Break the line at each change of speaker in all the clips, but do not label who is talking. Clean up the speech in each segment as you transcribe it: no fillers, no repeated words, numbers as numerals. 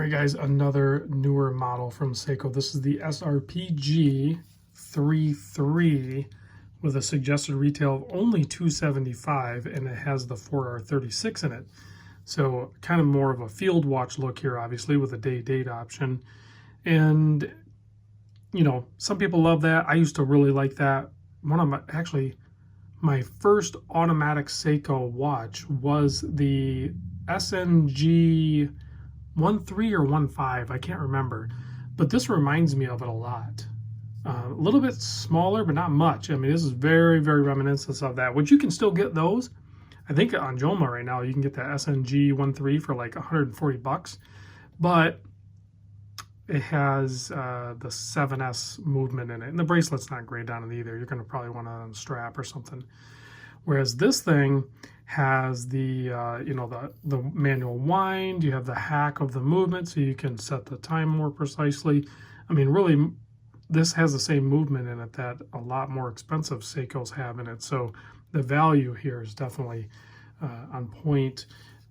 All right, guys, another newer model from Seiko. This is the srpg33 with a suggested retail of only $275, and it has the 4R36 in it. So kind of more of a field watch look here, obviously, with a day-date option. And, you know, some people love that. I used to really like that. My first automatic Seiko watch was the SNG 1.3 or 1.5, I can't remember, but this reminds me of it a lot. A little bit smaller, but not much. I mean, this is very, very reminiscent of that, which you can still get those. I think on Joma right now, you can get the SNG 1.3 for like 140 bucks, but it has the 7S movement in it, and the bracelet's not great on it either. You're going to probably want it on a strap or something. Whereas this thing has the the manual wind. You have the hack of the movement, so you can set the time more precisely. I mean, really, this has the same movement in it that a lot more expensive Seikos have in it. So the value here is definitely on point,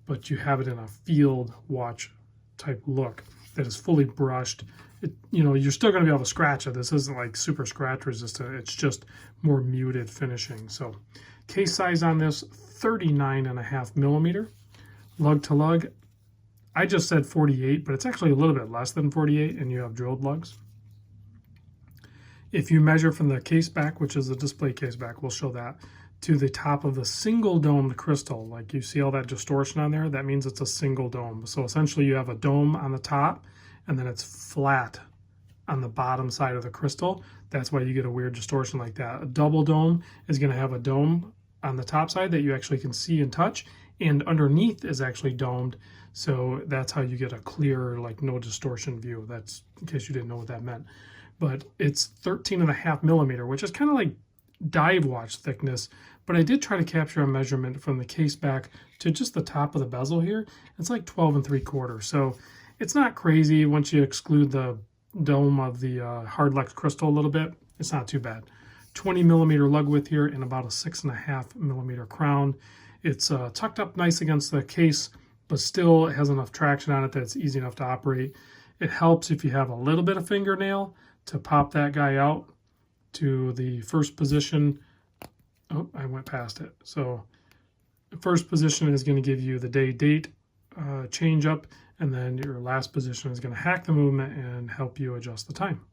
but you have it in a field watch type look that is fully brushed. You're still going to be able to scratch it. This isn't like super scratch resistant. It's just more muted finishing. So case size on this, 39.5 millimeter. Lug to lug, I just said 48, but it's actually a little bit less than 48, and you have drilled lugs. If you measure from the case back, which is the display case back, we'll show that, to the top of the single domed crystal, like you see all that distortion on there, that means it's a single dome. So essentially you have a dome on the top, and then it's flat on the bottom side of the crystal. That's why you get a weird distortion like that. A double dome is going to have a dome on the top side that you actually can see and touch, and underneath is actually domed. So that's how you get a clear, like no distortion view. That's in case you didn't know what that meant. But it's 13.5 millimeter, which is kind of like dive watch thickness, but I did try to capture a measurement from the case back to just the top of the bezel here. It's like 12 3/4. So it's not crazy once you exclude the dome of the hard-luxe crystal a little bit. It's not too bad. 20 millimeter lug width here and about a 6.5 millimeter crown. It's tucked up nice against the case, but still it has enough traction on it that it's easy enough to operate. It helps if you have a little bit of fingernail to pop that guy out to the first position. Oh, I went past it. So the first position is going to give you the day-date change up, and then your last position is going to hack the movement and help you adjust the time.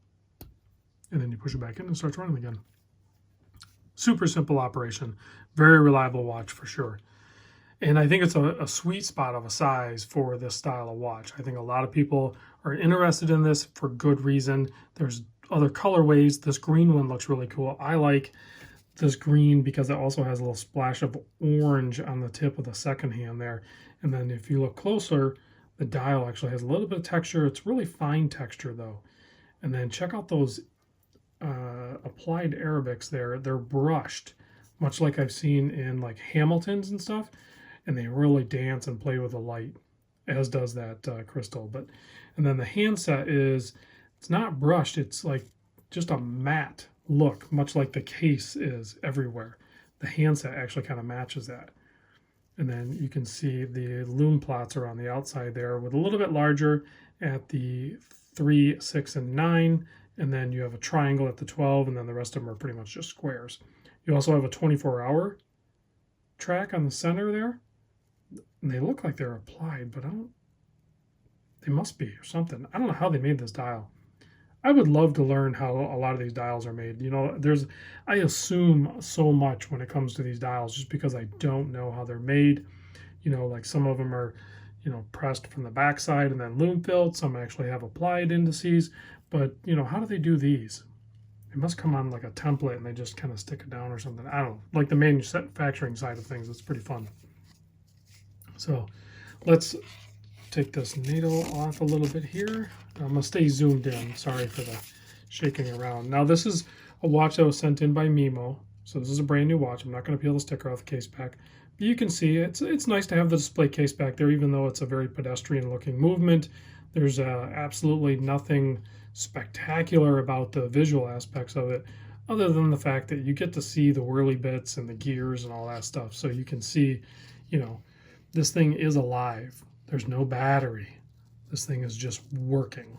And then you push it back in and it starts running again. Super simple operation. Very reliable watch for sure. And I think it's a sweet spot of a size for this style of watch. I think a lot of people are interested in this for good reason. There's other colorways. This green one looks really cool. I like this green because it also has a little splash of orange on the tip of the second hand there. And then if you look closer, the dial actually has a little bit of texture. It's really fine texture though. And then check out those applied Arabics there. They're brushed, much like I've seen in like Hamiltons and stuff, and they really dance and play with the light, as does that crystal. And then the handset it's not brushed. It's like just a matte look, much like the case is everywhere. The handset actually kind of matches that. And then you can see the lume plots are on the outside there with a little bit larger at the 3, 6, and 9. And then you have a triangle at the 12, and then the rest of them are pretty much just squares. You also have a 24-hour track on the center there. And they look like they're applied, but they must be or something. I don't know how they made this dial. I would love to learn how a lot of these dials are made. I assume so much when it comes to these dials just because I don't know how they're made. Like some of them are, pressed from the backside and then lume filled. Some actually have applied indices. But, how do they do these? It must come on like a template and they just kind of stick it down or something. I don't know. Like the manufacturing side of things, it's pretty fun. So let's take this needle off a little bit here. I'm going to stay zoomed in. Sorry for the shaking around. Now this is a watch that was sent in by Mimo. So this is a brand new watch. I'm not going to peel the sticker off the case back. But you can see it's nice to have the display case back there, even though it's a very pedestrian looking movement. There's absolutely nothing spectacular about the visual aspects of it, other than the fact that you get to see the whirly bits and the gears and all that stuff. So you can see, this thing is alive. There's no battery. this thing is just working.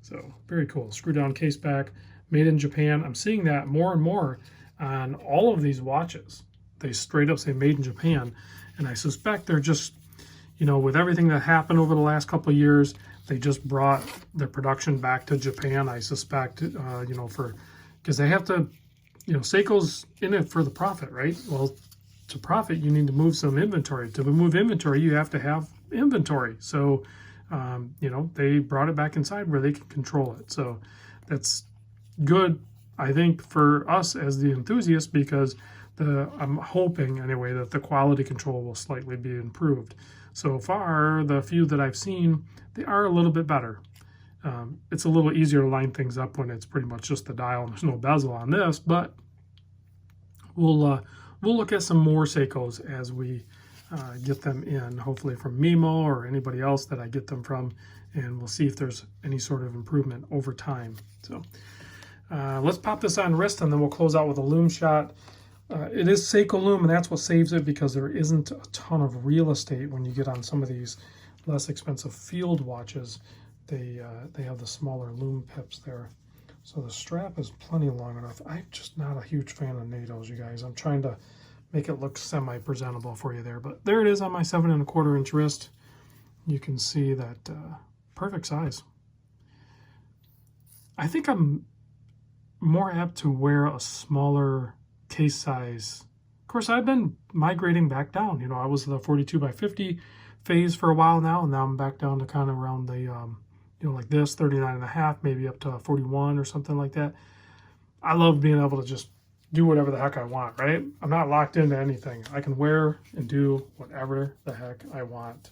So very cool. Screw down case back, made in Japan. I'm seeing that more and more on all of these watches. They straight up say made in Japan. And I suspect they're just, you know, with everything that happened over the last couple of years, they just brought their production back to Japan, I suspect, you know, because they have to, you know, Seiko's in it for the profit, right? Well, to profit, you need to move some inventory. To move inventory, you have to have inventory. So, you know, they brought it back inside where they can control it. So that's good, I think, for us as the enthusiasts, because I'm hoping anyway that the quality control will slightly be improved. So far, the few that I've seen, they are a little bit better. It's a little easier to line things up when it's pretty much just the dial and there's no bezel on this, but we'll look at some more Seikos as we get them in, hopefully from Mimo or anybody else that I get them from, and we'll see if there's any sort of improvement over time. So let's pop this on wrist, and then we'll close out with a Lume shot. It is Seiko Lume, and that's what saves it, because there isn't a ton of real estate when you get on some of these less expensive field watches. They have the smaller Lume pips there. So the strap is plenty long enough. I'm just not a huge fan of NATOs, you guys. I'm trying to make it look semi-presentable for you there. But there it is on my 7¼ inch wrist. You can see that perfect size. I think I'm more apt to wear a smaller case size. Of course, I've been migrating back down. You know, I was the 42x50 phase for a while now, and now I'm back down to kind of around the, you know, like this, 39.5, maybe up to 41 or something like that. I love being able to just do whatever the heck I want, right? I'm not locked into anything. I can wear and do whatever the heck I want.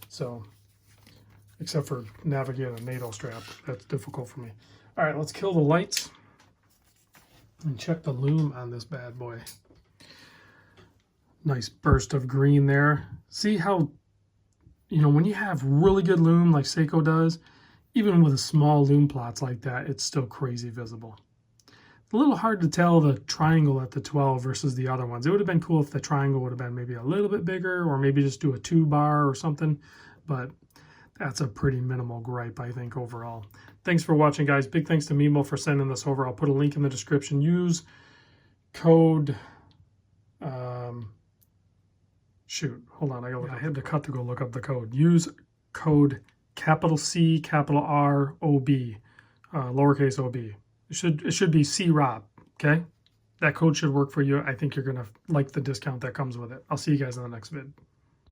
So, except for navigating a NATO strap. That's difficult for me. All right, let's kill the lights and check the Lume on this bad boy. Nice burst of green there. See how, you know, when you have really good Lume like Seiko does, even with a small Lume plots like that, it's still crazy visible. It's a little hard to tell the triangle at the 12 versus the other ones. It would have been cool if the triangle would have been maybe a little bit bigger, or maybe just do a 2-bar or something, but that's a pretty minimal gripe, I think, overall. Thanks for watching, guys. Big thanks to Mimo for sending this over. I'll put a link in the description. Use code, shoot, hold on, I had to cut to go look up the code. Use code C, R, OB, lowercase OB. It should be CROB, okay? That code should work for you. I think you're going to like the discount that comes with it. I'll see you guys in the next vid.